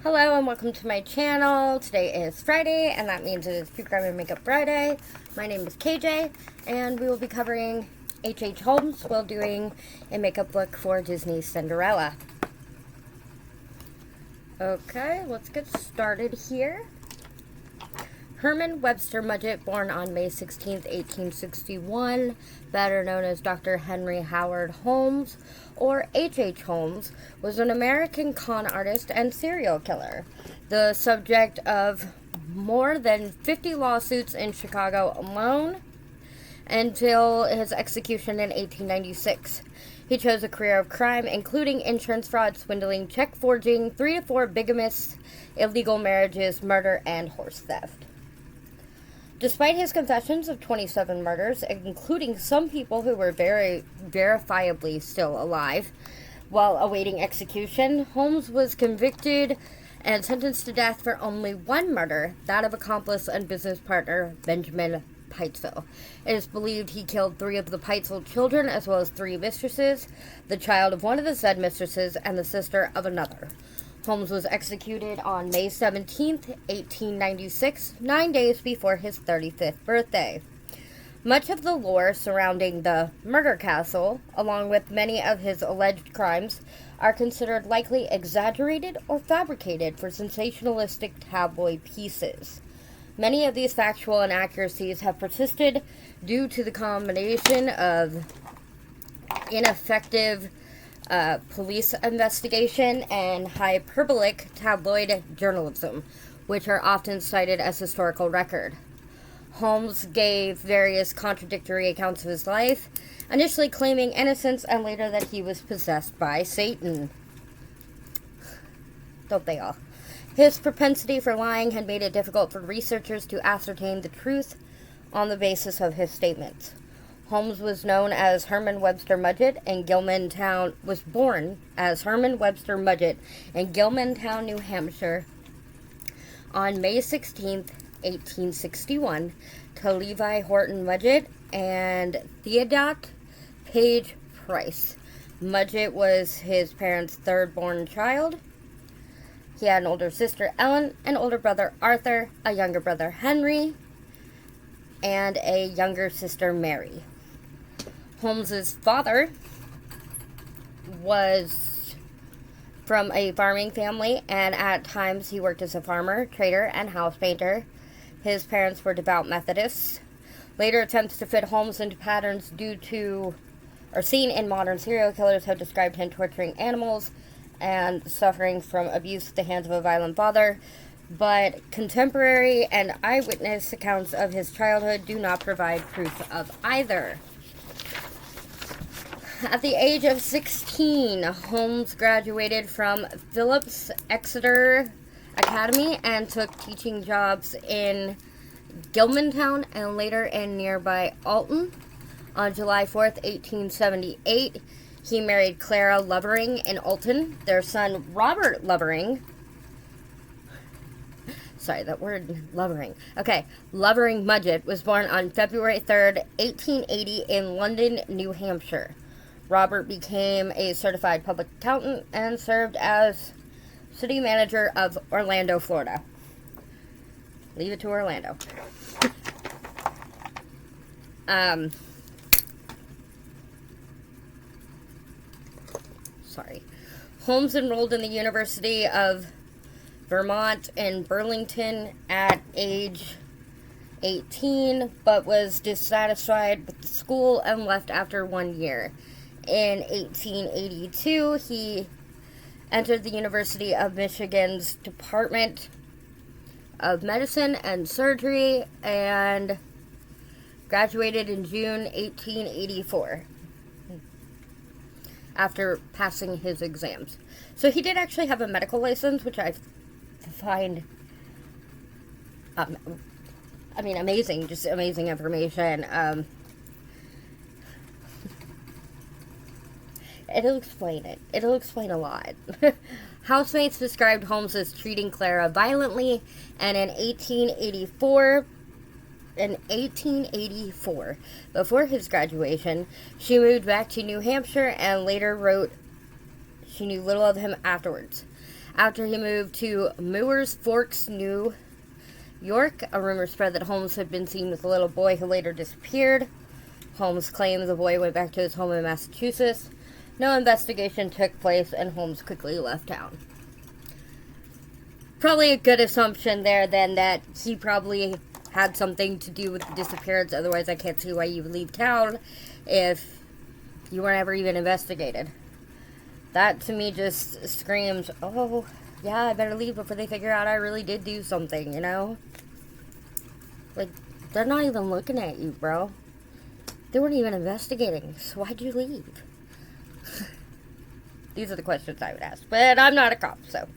Hello and welcome to my channel. Today is Friday and that means it is GRWM Makeup Friday. My name is KJ and we will be covering H.H. Holmes while doing a makeup look for Disney's Cinderella. Okay, let's get started here. Herman Webster Mudgett, born on May 16, 1861, better known as Dr. Henry Howard Holmes, or H.H. Holmes, was an American con artist and serial killer, the subject of more than 50 lawsuits in Chicago alone until his execution in 1896. He chose a career of crime, including insurance fraud, swindling, check forging, 3 to 4 bigamists, illegal marriages, murder, and horse theft. Despite his confessions of 27 murders, including some people who were very verifiably still alive while awaiting execution, Holmes was convicted and sentenced to death for only one murder, that of accomplice and business partner Benjamin Pitesville. It is believed he killed 3 of the Pitesville children as well as 3 mistresses, the child of one of the said mistresses and the sister of another. Holmes was executed on May 17, 1896, 9 days before his 35th birthday. Much of the lore surrounding the murder castle, along with many of his alleged crimes, are considered likely exaggerated or fabricated for sensationalistic tabloid pieces. Many of these factual inaccuracies have persisted due to the combination of ineffective police investigation and hyperbolic tabloid journalism, which are often cited as historical record. Holmes gave various contradictory accounts of his life, initially claiming innocence and later that he was possessed by Satan. Don't they all? His propensity for lying had made it difficult for researchers to ascertain the truth on the basis of his statements. Holmes was known as Herman Webster Mudgett in Gilmantown, was born as Herman Webster Mudgett in Gilmantown, New Hampshire on May 16, 1861, to Levi Horton Mudgett and Theodot Page Price. Mudgett was his parents' third-born child. He had an older sister, Ellen, an older brother, Arthur, a younger brother, Henry, and a younger sister, Mary. Holmes's father was from a farming family, and at times he worked as a farmer, trader, and house painter. His parents were devout Methodists. Later attempts to fit Holmes into patterns seen in modern serial killers have described him torturing animals and suffering from abuse at the hands of a violent father, but contemporary and eyewitness accounts of his childhood do not provide proof of either. At the age of 16, Holmes graduated from Phillips Exeter Academy and took teaching jobs in Gilmantown and later in nearby Alton. On July 4th, 1878, he married Clara Lovering in Alton. Their son, Robert Lovering, Lovering Mudgett, was born on February 3rd, 1880 in London, New Hampshire. Robert became a certified public accountant and served as city manager of Orlando, Florida. Leave it to Orlando. Holmes enrolled in the University of Vermont in Burlington at age 18, but was dissatisfied with the school and left after 1 year. In 1882, he entered the University of Michigan's Department of Medicine and Surgery and graduated in June 1884 after passing his exams. So he did actually have a medical license, which I find amazing, just amazing information. It'll explain it. It'll explain a lot. Housemates described Holmes as treating Clara violently, and in 1884, before his graduation, she moved back to New Hampshire and later wrote she knew little of him afterwards. After he moved to Moores Forks, New York, a rumor spread that Holmes had been seen with a little boy who later disappeared. Holmes claimed the boy went back to his home in Massachusetts. No investigation took place, and Holmes quickly left town. Probably a good assumption there, then, that he probably had something to do with the disappearance. Otherwise, I can't see why you would leave town if you weren't ever even investigated. That, to me, just screams, oh, yeah, I better leave before they figure out I really did do something, you know? Like, they're not even looking at you, bro. They weren't even investigating, so why'd you leave? These are the questions I would ask, but I'm not a cop, so.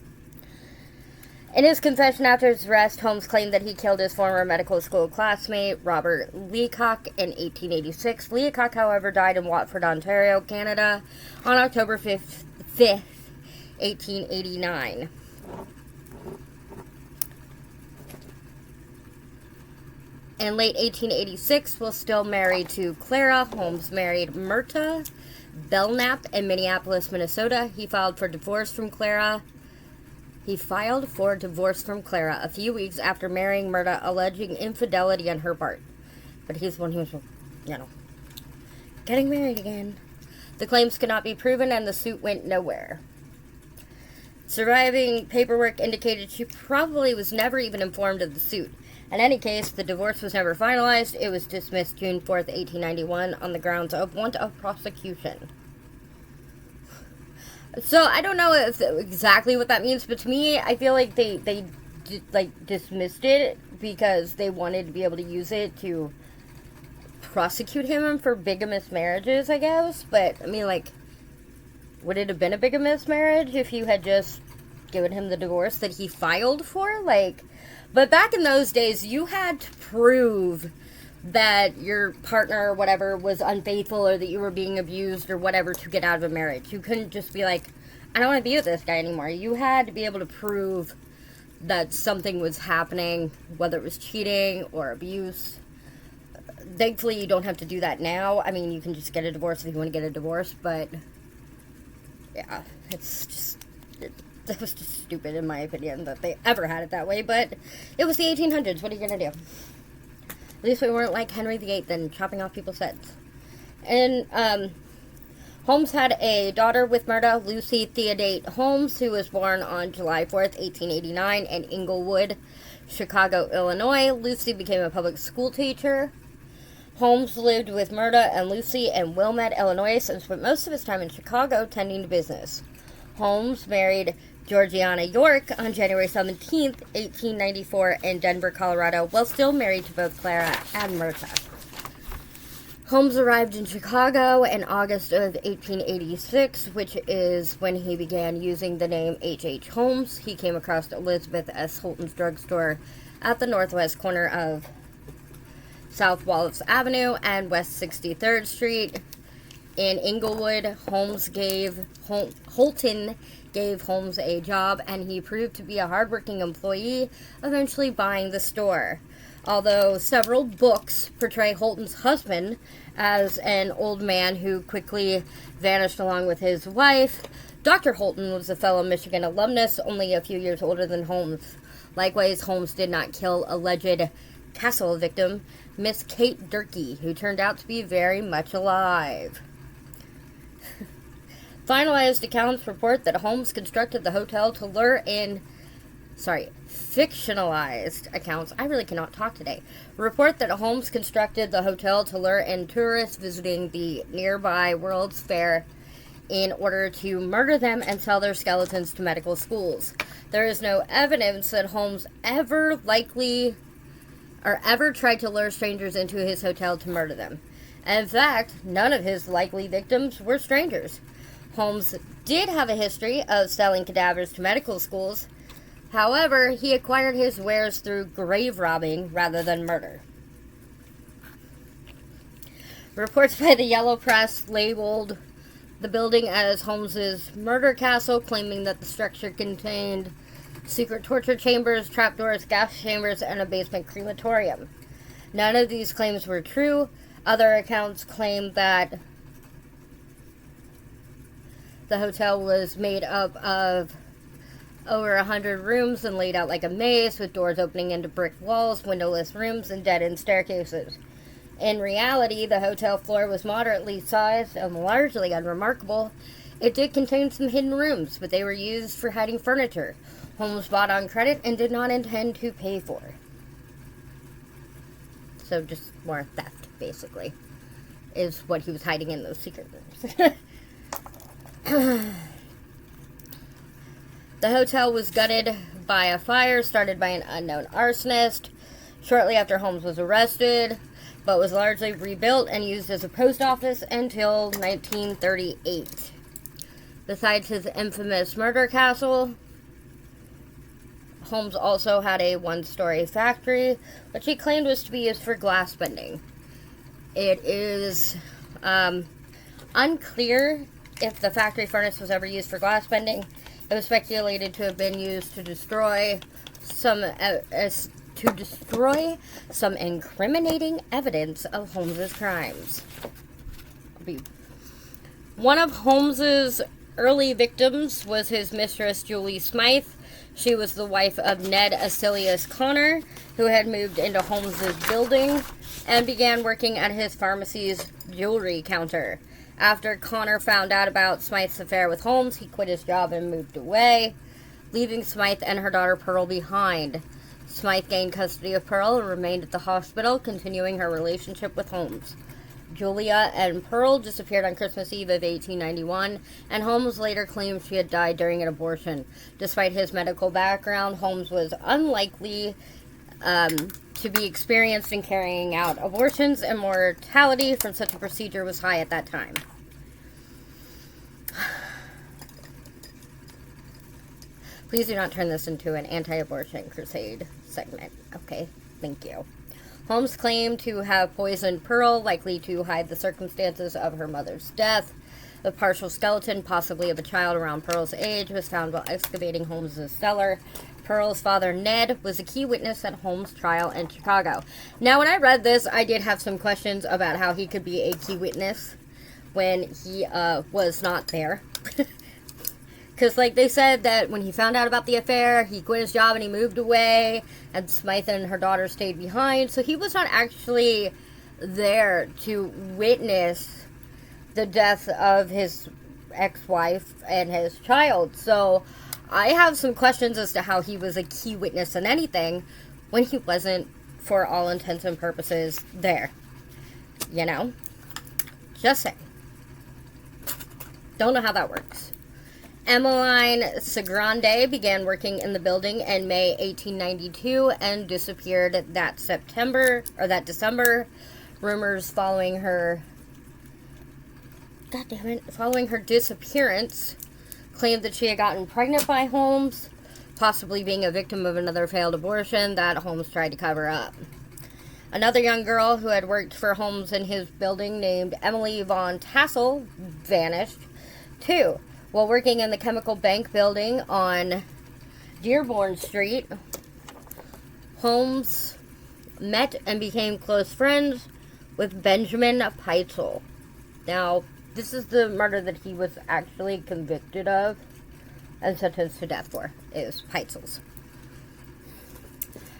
In his confession after his arrest, Holmes claimed that he killed his former medical school classmate, Robert Leacock, in 1886. Leacock, however, died in Watford, Ontario, Canada, on October 5th, 1889. In late 1886, while still married to Clara, Holmes married Myrta Belknap in Minneapolis, Minnesota. He filed for divorce from Clara a few weeks after marrying Myrta, alleging infidelity on her part. But he's the one who was, getting married again. The claims could not be proven, and the suit went nowhere. Surviving paperwork indicated she probably was never even informed of the suit. In any case, the divorce was never finalized. It was dismissed June 4th, 1891 on the grounds of want of prosecution. So, I don't know exactly what that means, but to me, I feel like they dismissed it because they wanted to be able to use it to prosecute him for bigamous marriages, I guess. But, I mean, would it have been a bigamous marriage if you had just given him the divorce that he filed for? But back in those days, you had to prove that your partner or whatever was unfaithful or that you were being abused or whatever to get out of a marriage. You couldn't just be like, I don't want to be with this guy anymore. You had to be able to prove that something was happening, whether it was cheating or abuse. Thankfully, you don't have to do that now. I mean, you can just get a divorce if you want to get a divorce, but yeah, that was just stupid in my opinion that they ever had it that way, but it was the 1800s. What are you going to do? At least we weren't like Henry VIII and chopping off people's heads. And Holmes had a daughter with Myrta, Lucy Theodate Holmes, who was born on July 4th, 1889 in Englewood, Chicago, Illinois. Lucy became a public school teacher. Holmes lived with Myrta and Lucy in Wilmette, Illinois, and spent most of his time in Chicago tending to business. Holmes married Georgiana York on January 17th, 1894 in Denver, Colorado, while still married to both Clara and Myrta. Holmes arrived in Chicago in August of 1886, which is when he began using the name H.H. Holmes. He came across Elizabeth S. Holton's drugstore at the northwest corner of South Wallace Avenue and West 63rd Street. In Englewood, Holton gave Holmes a job, and he proved to be a hardworking employee, eventually buying the store. Although several books portray Holton's husband as an old man who quickly vanished along with his wife, Dr. Holton was a fellow Michigan alumnus, only a few years older than Holmes. Likewise, Holmes did not kill alleged castle victim, Miss Kate Durkee, who turned out to be very much alive. Finalized accounts report that Holmes constructed the hotel to lure in... fictionalized accounts, I really cannot talk today, report that Holmes constructed the hotel to lure in tourists visiting the nearby World's Fair in order to murder them and sell their skeletons to medical schools. There is no evidence that Holmes ever tried to lure strangers into his hotel to murder them. In fact, none of his likely victims were strangers. Holmes did have a history of selling cadavers to medical schools. However, he acquired his wares through grave robbing rather than murder. Reports by the Yellow Press labeled the building as Holmes's murder castle, claiming that the structure contained secret torture chambers, trapdoors, gas chambers, and a basement crematorium. None of these claims were true. Other accounts claim that the hotel was made up of over 100 rooms and laid out like a maze, with doors opening into brick walls, windowless rooms, and dead-end staircases. In reality, the hotel floor was moderately sized and largely unremarkable. It did contain some hidden rooms, but they were used for hiding furniture Holmes bought on credit and did not intend to pay for. So just more theft, basically, is what he was hiding in those secret rooms. The hotel was gutted by a fire started by an unknown arsonist shortly after Holmes was arrested, but was largely rebuilt and used as a post office until 1938. Besides his infamous murder castle, Holmes also had a one-story factory, which he claimed was to be used for glass bending. It is unclear if the factory furnace was ever used for glass bending. It was speculated to have been used to destroy some incriminating evidence of Holmes's crimes. One of Holmes's early victims was his mistress, Julie Smythe. She was the wife of Ned Acilius Connor, who had moved into Holmes's building and began working at his pharmacy's jewelry counter. After Connor found out about Smythe's affair with Holmes, he quit his job and moved away, leaving Smythe and her daughter Pearl behind. Smythe gained custody of Pearl and remained at the hospital, continuing her relationship with Holmes. Julia and Pearl disappeared on Christmas Eve of 1891, and Holmes later claimed she had died during an abortion. Despite his medical background, Holmes was unlikely to be experienced in carrying out abortions, and mortality from such a procedure was high at that time. Please do not turn this into an anti-abortion crusade segment. Okay, thank you. Holmes claimed to have poisoned Pearl, likely to hide the circumstances of her mother's death. The partial skeleton, possibly of a child around Pearl's age, was found while excavating Holmes's cellar. Pearl's father, Ned, was a key witness at Holmes' trial in Chicago. Now, when I read this, I did have some questions about how he could be a key witness when he was not there. Because, like, they said that when he found out about the affair, he quit his job and he moved away, and Smythe and her daughter stayed behind. So he was not actually there to witness the death of his ex-wife and his child. So I have some questions as to how he was a key witness in anything when he wasn't, for all intents and purposes, there. You know? Just saying. Don't know how that works. Emmeline Segrande began working in the building in May 1892 and disappeared that December. Rumors following her disappearance claimed that she had gotten pregnant by Holmes, possibly being a victim of another failed abortion that Holmes tried to cover up. Another young girl who had worked for Holmes in his building, named Emily Von Tassel, vanished too. While working in the Chemical Bank building on Dearborn Street, Holmes met and became close friends with Benjamin Peitzel. Now, this is the murder that he was actually convicted of and sentenced to death for, is Peitzel's.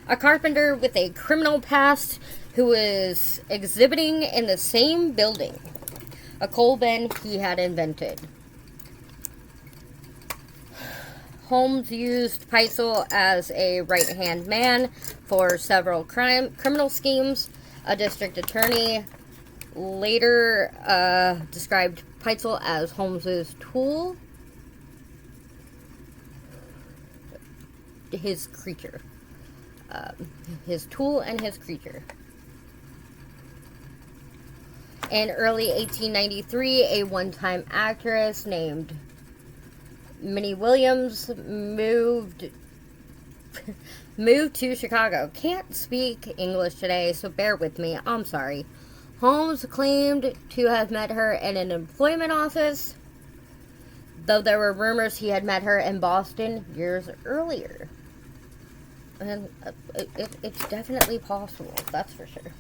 A carpenter with a criminal past who was exhibiting in the same building, a coal bin he had invented. Holmes used Peitzel as a right-hand man for several criminal schemes. A district attorney later described Peitzel as Holmes's tool, his creature. His tool and his creature. In early 1893, a one-time actress named Minnie Williams moved to Chicago. Can't speak English today, so bear with me. I'm sorry. Holmes claimed to have met her in an employment office, though there were rumors he had met her in Boston years earlier. And it's definitely possible, that's for sure.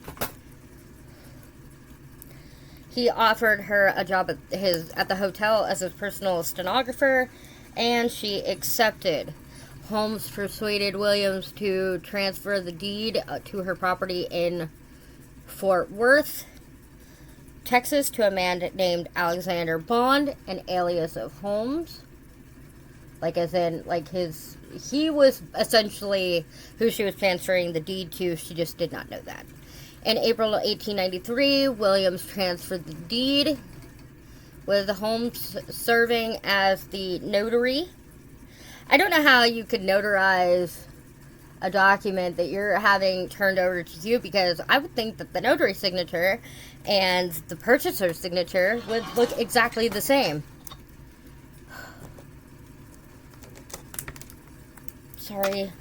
He offered her a job at the hotel as his personal stenographer, and she accepted. Holmes persuaded Williams to transfer the deed to her property in Fort Worth, Texas, to a man named Alexander Bond, an alias of Holmes. Like, as in, like, he was essentially who she was transferring the deed to. She just did not know that. In April of 1893, Williams transferred the deed, with Holmes serving as the notary. I don't know how you could notarize a document that you're having turned over to you, because I would think that the notary signature and the purchaser's signature would look exactly the same. Sorry.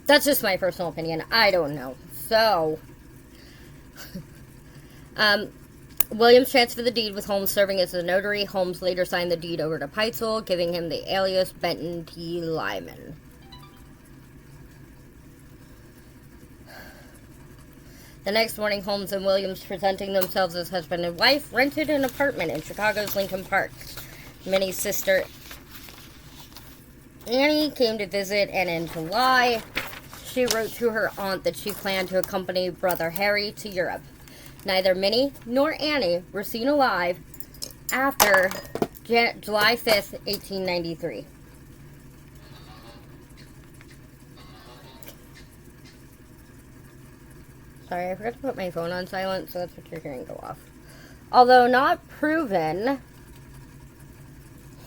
That's just my personal opinion. I don't know. So, Williams transferred the deed with Holmes serving as the notary. Holmes later signed the deed over to Peitzel, giving him the alias Benton T. Lyman. The next morning, Holmes and Williams, presenting themselves as husband and wife, rented an apartment in Chicago's Lincoln Park. Minnie's sister Annie came to visit, and in July, she wrote to her aunt that she planned to accompany brother Harry to Europe. Neither Minnie nor Annie were seen alive after July 5th, 1893. Sorry, I forgot to put my phone on silent, so that's what you're hearing go off. Although not proven,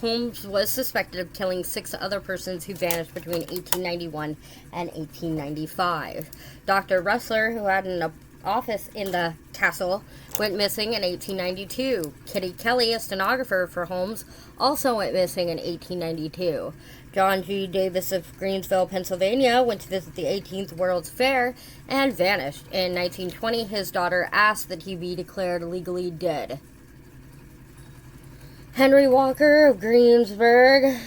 Holmes was suspected of killing 6 other persons who vanished between 1891 and 1895. Dr. Russler, who had an office in the castle, went missing in 1892. Kitty Kelly, a stenographer for Holmes, also went missing in 1892. John G. Davis of Greensville, Pennsylvania, went to visit the 18th World's Fair and vanished. In 1920, his daughter asked that he be declared legally dead. Henry Walker of Greensburg,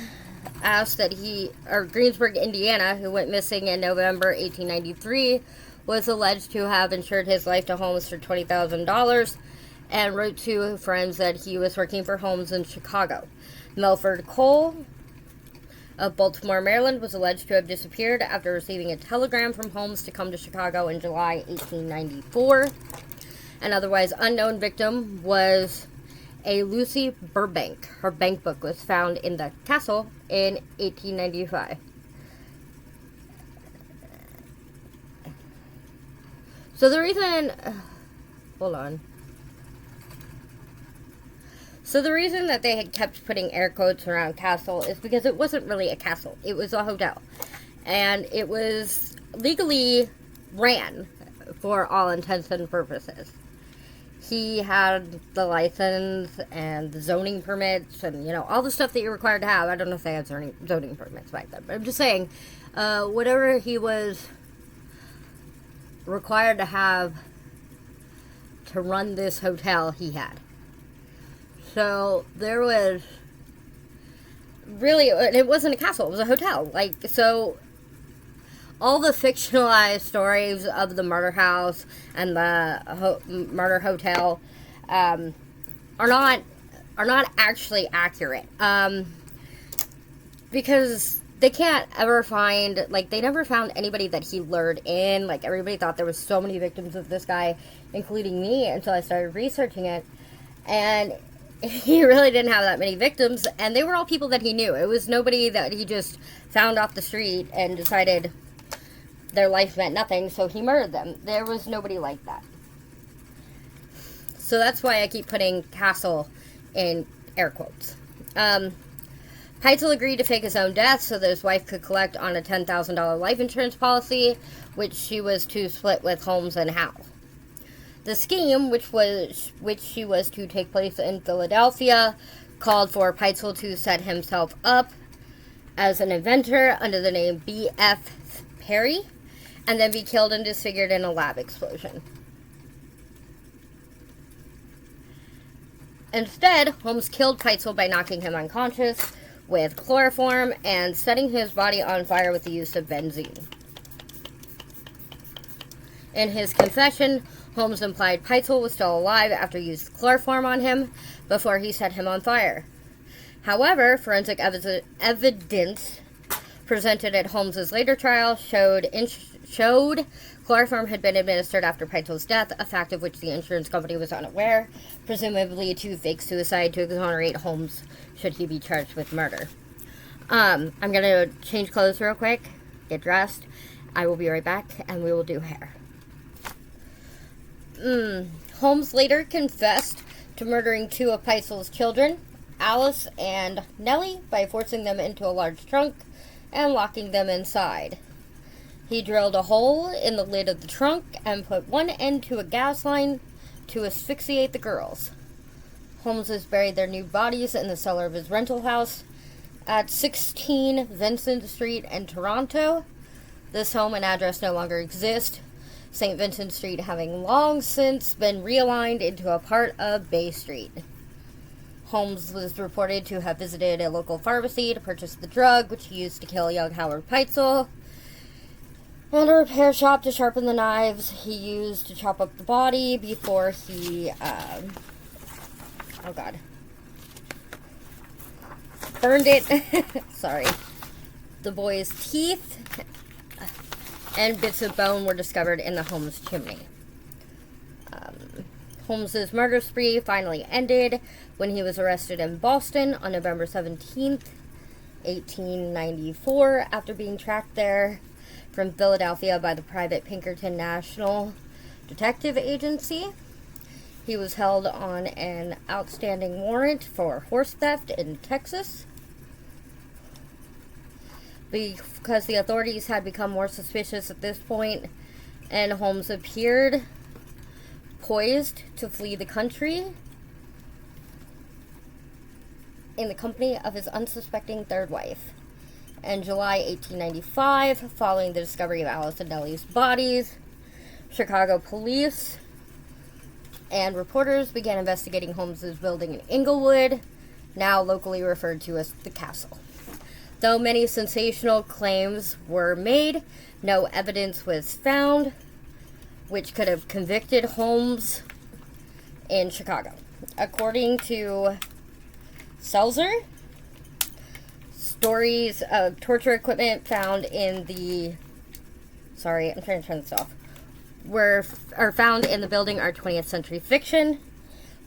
Greensburg, Indiana, who went missing in November 1893, was alleged to have insured his life to Holmes for $20,000 and wrote to friends that he was working for Holmes in Chicago. Milford Cole of Baltimore, Maryland, was alleged to have disappeared after receiving a telegram from Holmes to come to Chicago in July 1894. An otherwise unknown victim was a Lucy Burbank. Her bank book was found in the castle in 1895. So the reason... hold on. So the reason that they had kept putting air quotes around castle is because it wasn't really a castle. It was a hotel. And it was legally ran for all intents and purposes. He had the license and the zoning permits and, you know, all the stuff that you're required to have. I don't know if they had zoning permits back then, but I'm just saying, whatever he was required to have to run this hotel, he had. So there was really, it wasn't a castle, it was a hotel. Like, so all the fictionalized stories of the murder house and the murder hotel are not actually accurate, because they can't ever find, like, they never found anybody that he lured in. Like, everybody thought there was so many victims of this guy, including me, until I started researching it, and he really didn't have that many victims, and they were all people that he knew. It was nobody that he just found off the street and decided their life meant nothing, so he murdered them. There was nobody like that. So that's why I keep putting castle in air quotes. Peitzel agreed to fake his own death so that his wife could collect on a $10,000 life insurance policy, which she was to split with Holmes and Howe. The scheme, which she was to take place in Philadelphia, called for Peitzel to set himself up as an inventor under the name B.F. Perry, and then be killed and disfigured in a lab explosion. Instead, Holmes killed Peitzel by knocking him unconscious with chloroform and setting his body on fire with the use of benzene. In his confession, Holmes implied Peitzel was still alive after he used chloroform on him before he set him on fire. However, forensic evidence presented at Holmes's later trial showed chloroform had been administered after Peitzel's death, a fact of which the insurance company was unaware, presumably to fake suicide to exonerate Holmes should he be charged with murder. I'm going to change clothes real quick, get dressed. I will be right back, and we will do hair. Holmes later confessed to murdering 2 of Peitzel's children, Alice and Nellie, by forcing them into a large trunk and locking them inside. He drilled a hole in the lid of the trunk and put one end to a gas line to asphyxiate the girls. Holmes has buried their nude bodies in the cellar of his rental house at 16 Vincent Street in Toronto. This home and address no longer exist, St. Vincent Street having long since been realigned into a part of Bay Street. Holmes was reported to have visited a local pharmacy to purchase the drug which he used to kill young Howard Peitzel, and a repair shop to sharpen the knives he used to chop up the body before he, burned it. Sorry. The boy's teeth and bits of bone were discovered in the Holmes chimney. Holmes's murder spree finally ended when he was arrested in Boston on November 17th, 1894, after being tracked there from Philadelphia by the private Pinkerton National Detective Agency. He was held on an outstanding warrant for horse theft in Texas. Because the authorities had become more suspicious at this point, and Holmes appeared poised to flee the country in the company of his unsuspecting third wife. In July 1895, following the discovery of Alice and Nellie's bodies, Chicago police and reporters began investigating Holmes's building in Inglewood, now locally referred to as the Castle. Though many sensational claims were made, no evidence was found which could have convicted Holmes in Chicago. According to Seltzer, stories of torture equipment found in the... Sorry, I'm trying to turn this off. Are found in the building are 20th century fiction.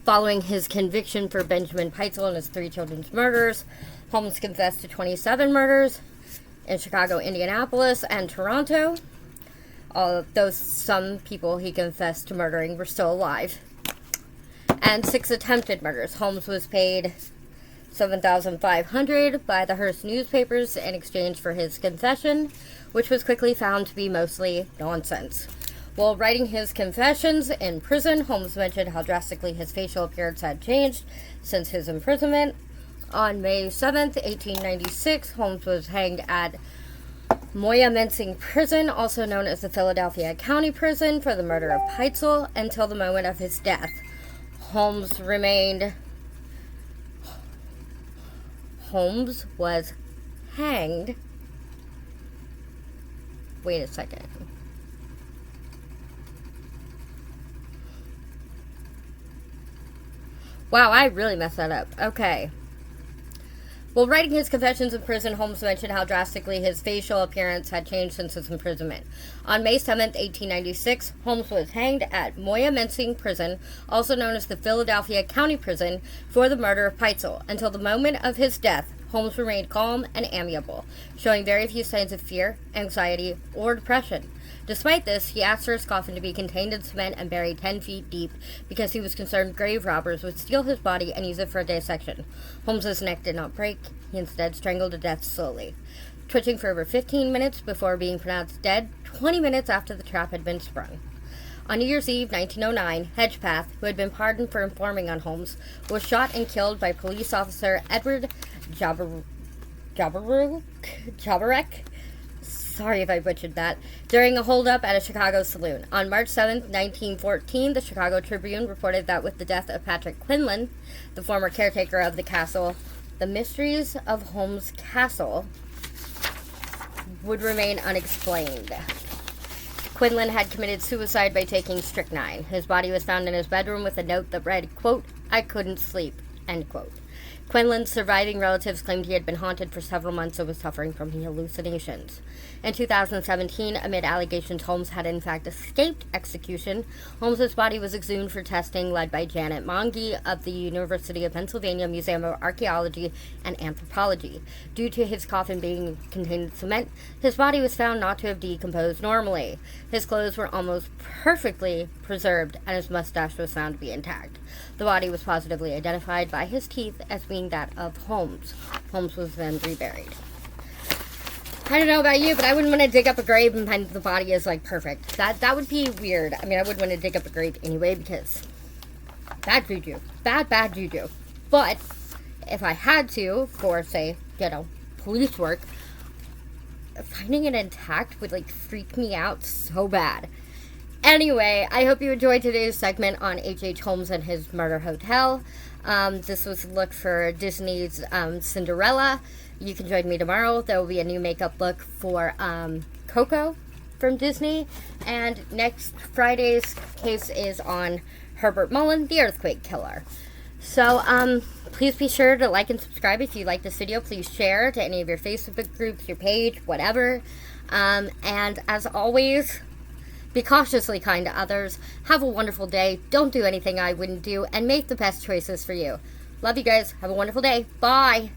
Following his conviction for Benjamin Peitzel and his 3 children's murders, Holmes confessed to 27 murders in Chicago, Indianapolis, and Toronto. Although some people he confessed to murdering were still alive. And 6 attempted murders. Holmes was paid $7,500 by the Hearst newspapers in exchange for his confession, which was quickly found to be mostly nonsense. While writing his confessions in prison, Holmes mentioned how drastically his facial appearance had changed since his imprisonment. On May 7th, 1896, Holmes was hanged at Moyamensing Prison, also known as the Philadelphia County Prison, for the murder of Peitzel until the moment of his death. Holmes was hanged. Wait a second. Wow, I really messed that up. Okay. While writing his confessions in prison, Holmes mentioned how drastically his facial appearance had changed since his imprisonment. On May 7, 1896, Holmes was hanged at Moyamensing Prison, also known as the Philadelphia County Prison, for the murder of Peitzel. Until the moment of his death, Holmes remained calm and amiable, showing very few signs of fear, anxiety, or depression. Despite this, he asked for his coffin to be contained in cement and buried 10 feet deep because he was concerned grave robbers would steal his body and use it for a dissection. Holmes's neck did not break. He instead strangled to death slowly, twitching for over 15 minutes before being pronounced dead 20 minutes after the trap had been sprung. On New Year's Eve, 1909, Hedgepath, who had been pardoned for informing on Holmes, was shot and killed by police officer Edward Jabarek. Sorry if I butchered that. During a holdup at a Chicago saloon. On March 7, 1914, the Chicago Tribune reported that with the death of Patrick Quinlan, the former caretaker of the castle, the mysteries of Holmes Castle would remain unexplained. Quinlan had committed suicide by taking strychnine. His body was found in his bedroom with a note that read, quote, "I couldn't sleep," end quote. Quinlan's surviving relatives claimed he had been haunted for several months and was suffering from hallucinations. In 2017, amid allegations Holmes had in fact escaped execution, Holmes's body was exhumed for testing, led by Janet Monge of the University of Pennsylvania Museum of Archaeology and Anthropology. Due to his coffin being contained in cement, his body was found not to have decomposed normally. His clothes were almost perfectly preserved, and his mustache was found to be intact. The body was positively identified by his teeth as being that of Holmes. Holmes was then reburied. I don't know about you, but I wouldn't want to dig up a grave and find the body is like perfect. That would be weird. I mean, I wouldn't want to dig up a grave anyway because bad juju. Bad juju. But if I had to, for say, police work, finding it intact would like freak me out so bad. Anyway, I hope you enjoyed today's segment on H.H. Holmes and his murder hotel. This was a look for Disney's Cinderella. You can join me tomorrow. There will be a new makeup look for Coco from Disney. And next Friday's case is on Herbert Mullen, the Earthquake Killer. So, please be sure to like and subscribe if you like this video. Please share to any of your Facebook groups, your page, whatever. And as always, be cautiously kind to others. Have a wonderful day. Don't do anything I wouldn't do. And make the best choices for you. Love you guys. Have a wonderful day. Bye.